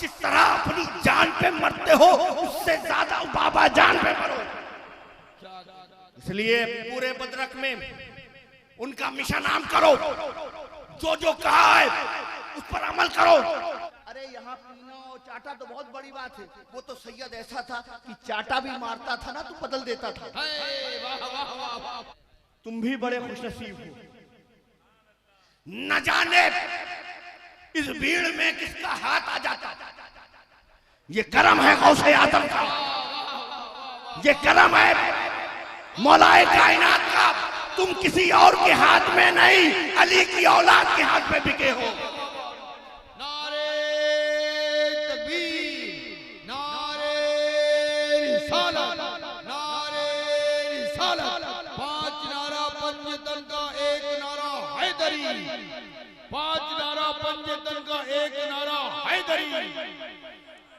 जिस तरह अपनी जान पे मरते हो उससे ज्यादा बाबा जान पे मरो। इसलिए पूरे बदरक में उनका मिशन आम करो, जो जो कहा है उस पर अमल करो। अरे यहाँ पीना और चाटा तो बहुत बड़ी बात है, वो तो सैयद ऐसा था कि चाटा भी मारता था ना तो बदल देता था। तुम भी बड़े खुशनसीब हो। न जाने इस भीड़ में किसका हाथ आ जाता। ये करम है गौसे आजम का, ये करम है मौलाए कायनात का। तुम किसी और के हाथ में नहीं, अली की औलाद के हाथ में बिके हो। नारे तकबीर, नारे रिसालत, नारे रिसालत। 5 नारा पंजतन का एक नारा हैदरी, 5 नारा पंजतन का एक नारा हैदरी।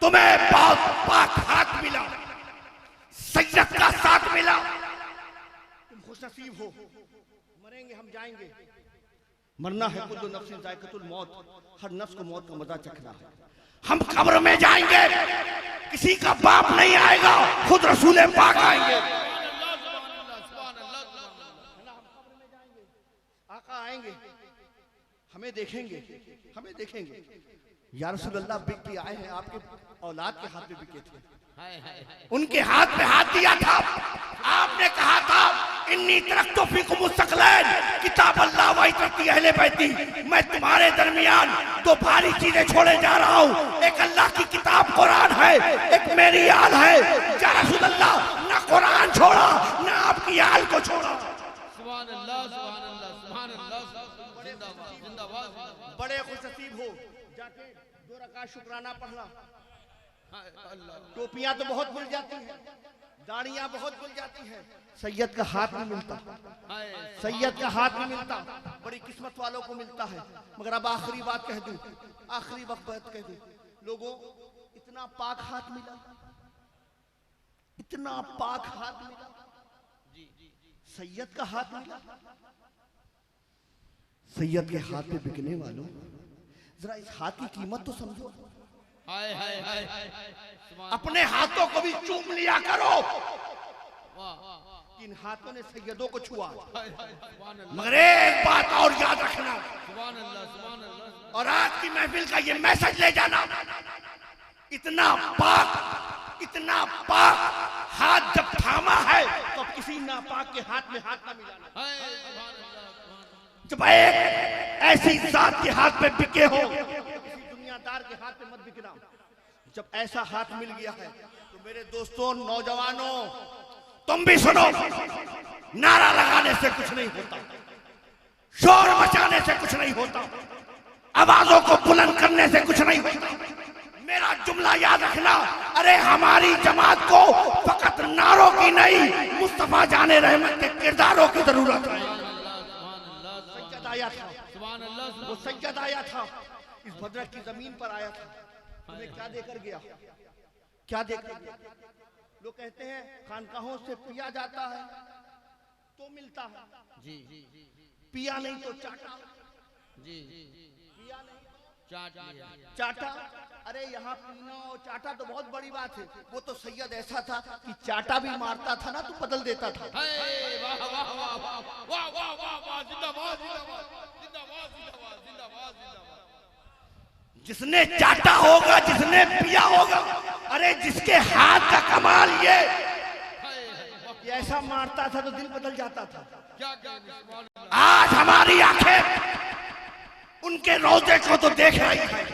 तुम्हें बहुत पाक हाथ मिला, सैयद का साथ मिला, तुम खुशनसीब हो। मरेंगे हम जाएंगे, मरना है कुल्लु नफ्सिन जायकातुल मौत, हर नफ्स को मौत का मजा चखना है। हम कब्र में जाएंगे, किसी का बाप नहीं आएगा, खुद रसूल पाक आएंगे। आका आएंगे, हमें देखेंगे, हमें देखेंगे। या रसूल अल्लाह बिक के आए हैं, आपके औलाद के हाथ में बिके थे, उनके हाथ में हाथ दिया था। आपने कहा था इन्नी तरक्तो फीकुम मुस्तक़लन, किताब अल्लाह व इतरती अहले बैती। मैं तुम्हारे दरमियान 2 भारी चीजें छोड़े जा रहा हूँ, एक अल्लाह की किताब कुरान है, एक मेरी आल है। या रसूल अल्लाह, ना कुरान छोड़ा ना आपकी आल को छोड़ा। सुभान अल्लाह, सुभान अल्लाह, सुभान अल्लाह, जिंदाबाद, जिंदाबाद। बड़े खुशनसीब हो, जाके 2 रकात शुक्राना पढ़ना। टोपियां तो बहुत मिल जाती हैं, दाढ़ियां बहुत मिल जाती हैं, सैयद का हाथ नहीं मिलता, सैयद का हाथ नहीं मिलता। बड़ी किस्मत वालों को मिलता है। मगर अब आखिरी बात कह दूं, आखिरी बात कह दूं, लोगों इतना पाक हाथ मिला, इतना पाक हाथ मिला, सैयद का हाथ मिला। सैयद के हाथ में बिकने वालों, जरा इस हाथ की कीमत तो समझो। हाय हाय हाय, अपने हाथों को भी चूम लिया करो। इन हाथों ने सैयदों को छुआ। मगर एक बात और याद रखना, और आज की महफिल का ये मैसेज ले जाना, इतना पाक हाथ जब थामा है तो किसी नापाक के हाथ में हाथ ना मिलाना। जब एक ऐसी जात के हाथ में बिके हो, दुनियादार के हाथ में मत बिकना। जब ऐसा हाथ मिल गया है तो मेरे दोस्तों, नौजवानों, तुम भी सुनो। नारा लगाने से कुछ नहीं होता, शोर मचाने से कुछ नहीं होता, आवाजों को बुलंद करने से कुछ नहीं होता। मेरा जुमला याद रखना। अरे हमारी जमात को फकत नारों की नहीं, मुस्तफा जाने रहमत के किरदारों की जरूरत है। सैयद आया था, वो सैयद आया था, इस बदरक की जमीन पर आया था। तुम्हें क्या देकर गया, क्या देकर गया? लोग कहते हैं खानकाहों से पिया जाता है तो मिलता है, पिया नहीं तो चाटा, पिया नहीं तो चाटा। अरे यहाँ पीना और चाटा तो बहुत बड़ी बात है, वो तो सैयद ऐसा था कि चाटा भी मारता था ना तो बदल देता था। जिसने चाटा होगा, जिसने पिया होगा, अरे जिसके हाथ का कमाल ये ऐसा मारता था तो दिल बदल जाता था। आज हमारी आंखें उनके रोजे को तो देख रही है।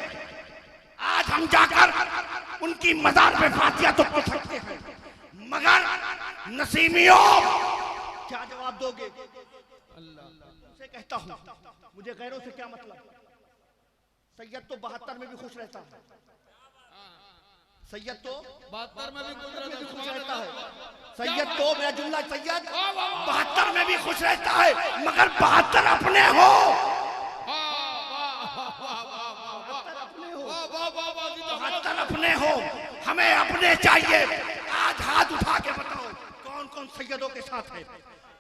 आज हम जाकर उनकी मजार पे फातिया तो पढ़ सकते हैं, मगर नसीमियों क्या जवाब दोगे? से कहता हूं, मुझे गैरों से क्या मतलब। सैयद तो 72 में भी खुश रहता है, सैयद तो 72 में भी खुश रहता है, सैयद तो, मेरा जुमला, सैयद 72 में भी खुश रहता है, मगर 72 अपने हो, 72 अपने हो, हमें अपने चाहिए। आज हाथ उठा के बताओ कौन कौन सैयदों के साथ है,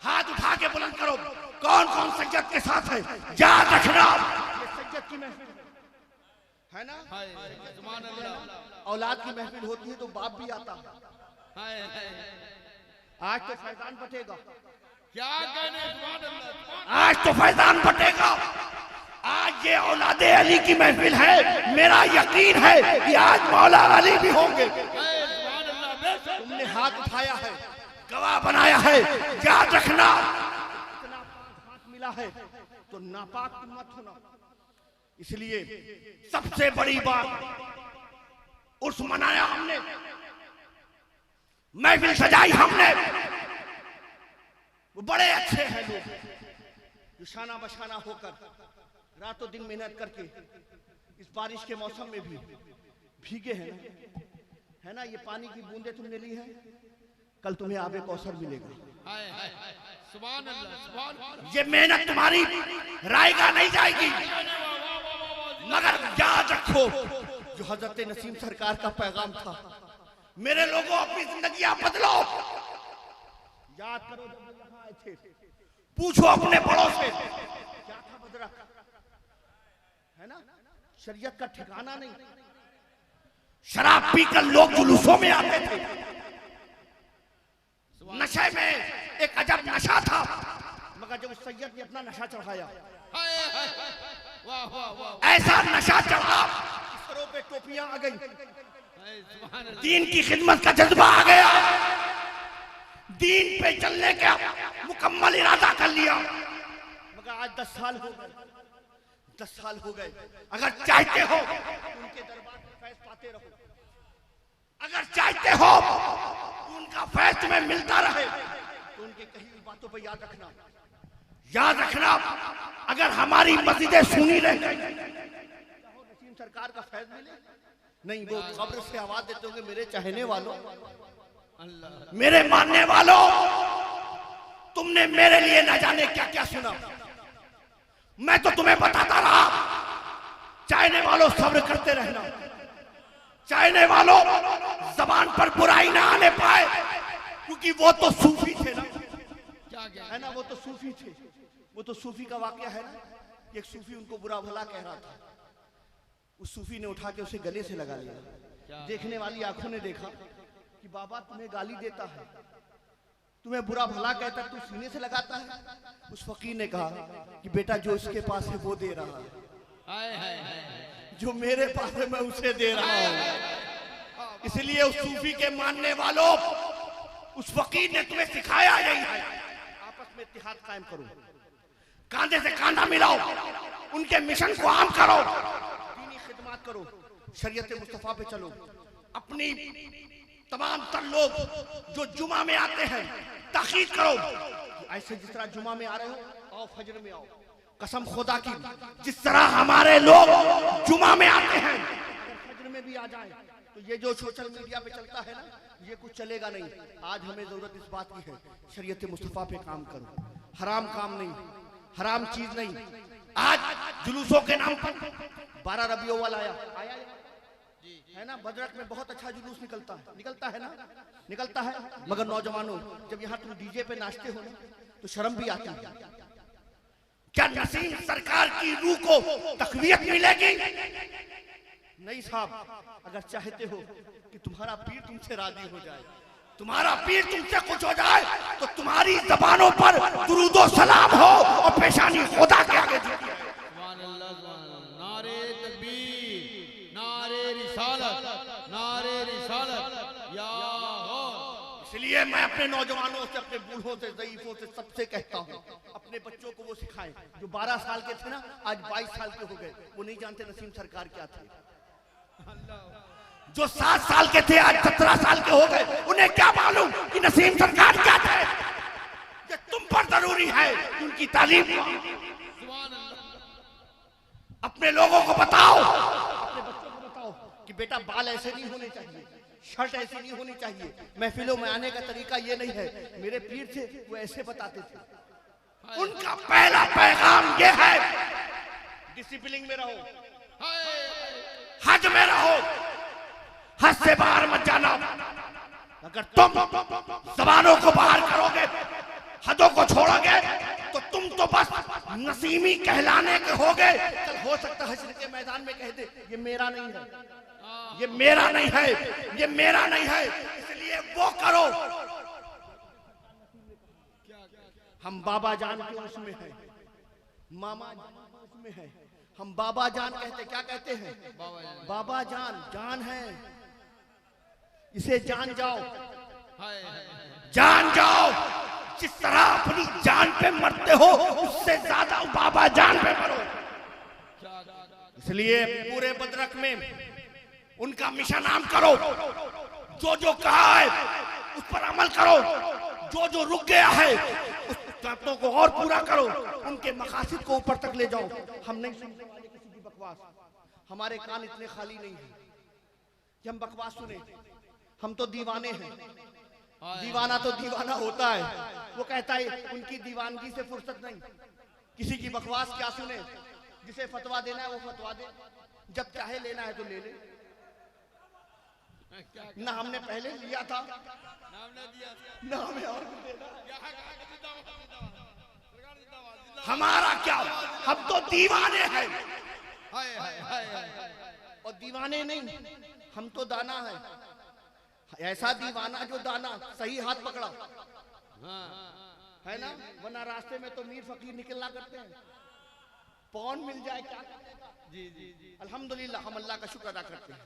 हाथ उठा के बुलंद करो कौन कौन सैयद के साथ है। याद रखना, ये सैयद की महफिल है ना। हाय सुभान अल्लाह। औलाद की महफिल होती है तो बाप भी आता है। हाय हाय आज तो फैजान बटेगा। क्या कहने सुभान अल्लाह। आज तो फैजान बटेगा। आज ये औलादे अली की महफिल है। मेरा यकीन है कि आज मौला अली भी होंगे। हाय सुभान अल्लाह। बेशक तुमने हाथ उठाया है, गवाह बनाया है, याद रखना इतना हाथ मिला है तो नापाक तुम मत होना। इसलिए सबसे बड़ी बात, उर्स मनाया हमने, महफिल सजाई हमने। वो बड़े अच्छे हैं लोग जो शाना बशाना होकर रातों दिन मेहनत करके इस बारिश के मौसम में भी भीगे हैं ना। है ना, ये पानी की बूंदे तुमने ली है, कल तुम्हें आबे कौसर मिलेगा। हाय हाय सुभान अल्लाह सुभान अल्लाह। ये मेहनत तुम्हारी रायगा नहीं जाएगी, मगर याद रखो जो हजरत नसीम सरकार का पैगाम था, मेरे लोगों अपनी जिंदगियां बदलो। याद करो जब यहाँ आए थे, पूछो अपने बड़ों से क्या था बदरक, है ना। शरीयत का ठिकाना नहीं, शराब पीकर लोग जुलूसों में आते थे। नशे में एक अजब नशा था, मगर जब उस सैयद ने अपना नशा चढ़ाया, हाय हाय वाह वाह वाह। ऐसा नशा चढ़ा सरों पे टोपियां आ गई, हाय सुभान अल्लाह। दीन की खिदमत का जज्बा आ गया, दीन पे चलने का मुकम्मल इरादा कर लिया। मगर आज 10 साल हो गए, 10 साल हो गए। अगर चाहते हो तो उनके दरबार में फैज पाते रहो, अगर चाहते हो तो उनका फैज तुम्हें मिलता रहे, तो उनके कही हुई बातों पर याद रखना, याद रखना। अगर हमारी मस्जिदें सुनी रह गई, नसीम सरकार का फैज मिले नहीं, वो कब्र से आवाज देते होंगे, मेरे चाहने वालों, मेरे मानने वालों, तुमने मेरे लिए न जाने क्या क्या सुना। मैं तो तुम्हें बताता रहा, चाहने वालों सब्र करते रहना, चाहने वालों जबान पर बुराई ना आने पाए, क्योंकि वो तो सूफी थे ना। क्या क्या है ना, वो तो सूफी थे। वो तो सूफी का वाकया है ना, एक सूफी उनको बुरा भला कह रहा था, उस सूफी ने उठा के उसे गले से लगा लिया। देखने वाली आंखों ने देखा कि बाबा तुम्हें गाली देता है, तुम्हें बुरा भला कहता है, तू सीने से लगाता है। उस फकीर ने कहा कि बेटा जो इसके पास है वो दे रहा है, हाय हाय हाय। जो मेरे पास है मैं उसे दे रहा हूं। इसलिए उस सूफी के मानने वालों, उस फकीर ने तुम्हें सिखाया यही है, आपस में इत्तेहाद कायम करो, कांधे से कांधा मिलाओ, उनके मिशन को आम करो, दीनी खिदमत करो, शरीयत मुस्तफा पे चलो। अपनी तमाम तर लोग जो जुमा में आते हैं ताकीद करो, ऐसे जिस तरह जुमा में आ रहे हो आओ फजर में आओ। कसम खुदा की, जिस तरह हमारे लोग जुमा में आते हैं फजर में भी आ जाए, तो ये जो सोशल मीडिया पे चलता है ना, ये कुछ चलेगा नहीं। आज हमें जरूरत इस बात की है, शरीयत मुस्तफा पे काम करो, हराम काम नहीं, हराम चीज नहीं। आज जुलूसों के नाम पर 12 रबीउल अव्वल आया है ना, बजरक में बहुत अच्छा जुलूस निकलता है ना, निकलता है। मगर नौजवानों, जब यहाँ तुम डीजे पे नाचते हो ना, तो शर्म भी आती है। क्या नसीम सरकार की रूह को तकवीयत मिलेगी? नहीं साहब, अगर चाहते हो कि तुम्हारा पीर तुमसे राजी हो जाए, तुम्हारा पीर तुमसे कुछ हो जाए, तो तुम्हारी जबानों पर दुरूदो सलाम हो और पेशानी खुदा के आगे झुकी है। सुभान अल्लाह सुभान अल्लाह। नारे तकबीर, नारे रिसालत, नारे रिसालत या हो। इसलिए मैं अपने नौजवानों से, अपने बूढ़ों से, ज़ईफों से, सबसे कहता हूँ, अपने बच्चों को वो सिखाएं जो 12 साल के थे ना, आज 22 साल के हो गए, वो नहीं जानते नसीम सरकार क्या थे। जो 7 साल के थे आज 17 साल के हो गए, उन्हें क्या मालूम कि नसीम सरकार क्या थे। ये तुम पर जरूरी है कि उनकी तालीम सुभान अल्लाह। अपने लोगों को बताओ, अपने बच्चों को बताओ कि बेटा बाल ऐसे नहीं होने चाहिए, शर्ट ऐसी नहीं होनी चाहिए, महफिलों में आने का तरीका ये नहीं है। मेरे पीर थे, वो ऐसे बताते थे। उनका पहला पैगाम ये है, डिसिप्लिन में रहो, हज में रहो, हद से बाहर मत जाना। अगर तुम जबानों को बाहर करोगे, हदों को छोड़ोगे, तो तुम तो बस नसीमी कहलाने के हो गए। कल हो सकता है हश्र के मैदान में कहते ये मेरा नहीं है, ये मेरा नहीं है, ये मेरा नहीं है, इसलिए वो करो। हम बाबा जान के उसमें है, मामा जान के उसमें है, हम बाबा जान कहते, क्या कहते हैं? बाबा जान, जान है, इसे जान जाओ, जान जाओ। जिस तरह अपनी जान पे मरते हो उससे ज्यादा बाबा जान पे मरो। इसलिए पूरे बदरक में उनका मिशन आम करो, जो जो कहा है उस पर अमल करो, जो जो रुक गया है उस बातों को और पूरा करो, उनके मकासद को ऊपर तक ले जाओ। हम नहीं सुनने वाले किसी की बकवास, हमारे कान इतने खाली नहीं है कि हम बकवास सुने। हम तो दीवाने हैं, दीवाना तो दीवाना होता है, वो कहता है उनकी दीवानगी से फुर्सत नहीं, किसी की बकवास क्या सुने। जिसे फतवा देना है वो फतवा दे, जब चाहे लेना है तो ले ले। ना हमने पहले लिया था, ना हमें और देना। हमारा क्या, हम तो दीवाने हैं। और दीवाने नहीं, हम तो दाना है, ऐसा दीवाना जो दाना सही हाथ पकड़ा है ना, वरना रास्ते में तो मीर फकीर निकलना करते हैं, पौन मिल जाए क्या। जी जी जी, अल्हम्दुलिल्लाह हम अल्लाह का शुक्र अदा करते हैं।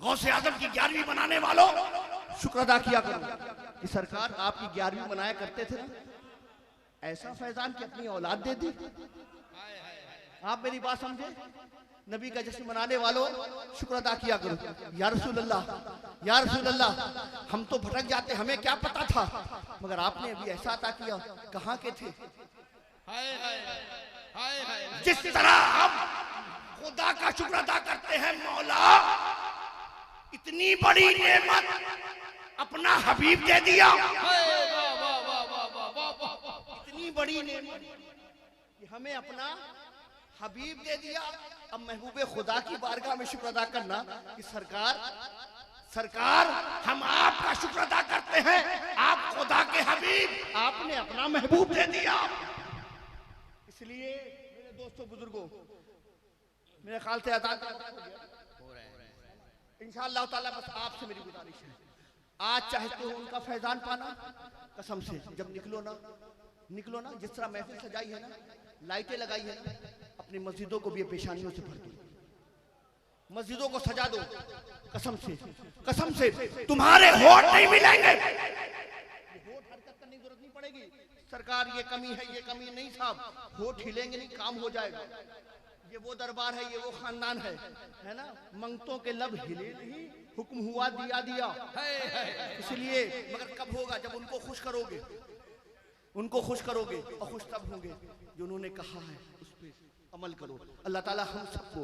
गौसे आजम की 11वीं बनाने वालों शुक्र अदा किया करो कि सरकार आपकी 11वीं बनाया करते थे ना, ऐसा फैजान की अपनी औलाद दे दी। आप मेरी बात समझे, नबी का जश्न मनाने वालों शुक्र अदा किया करो। या रसूल अल्लाह, या रसूल अल्लाह, हम तो भटक जाते, हमें क्या पता था, मगर आपने अभी ऐसा अता किया, कहाँ के थे। जिस तरह हम खुदा का शुक्र अदा करते हैं, मौला इतनी बड़ी नेमत अपना हबीब दे दिया, इतनी बड़ी नेमत कि हमें अपना हबीब दे दिया। अब महबूबे खुदा की बारगाह में शुक्र अदा करना कि सरकार हम आपका शुक्र अदा करते हैं, आप खुदा के हबीब, आपने अपना महबूब दे दिया। इसलिए मेरे दोस्तों बुजुर्गों, मेरे ख्याल से इंशाअल्लाह ताला बस आपसे मेरी गुजारिश है, आज चाहते हो उनका फैजान पाना, कसम से जब निकलो ना, जिस तरह महफिल सजाई है ना, लाइटें लगाई है ना, अपनी मस्जिदों को भी पेशानियों से भर दो, मस्जिदों को सजा दो। कसम से तुम्हारे होठ नहीं मिलेंगे, होठ हरकत करने की जरूरत नहीं पड़ेगी। सरकार ये कमी है, ये कमी नहीं साहब, होठ हिलेंगे नहीं, काम हो जाएगा। ये वो दरबार है, ये वो खानदान है ना, मंगतों के लब हिले नहीं, हुक्म हुआ दिया। इसलिए मगर कब होगा, जब उनको खुश करोगे, और खुश तब होंगे जो उन्होंने कहा है उस पर अमल करो। अल्लाह ताला हम सबको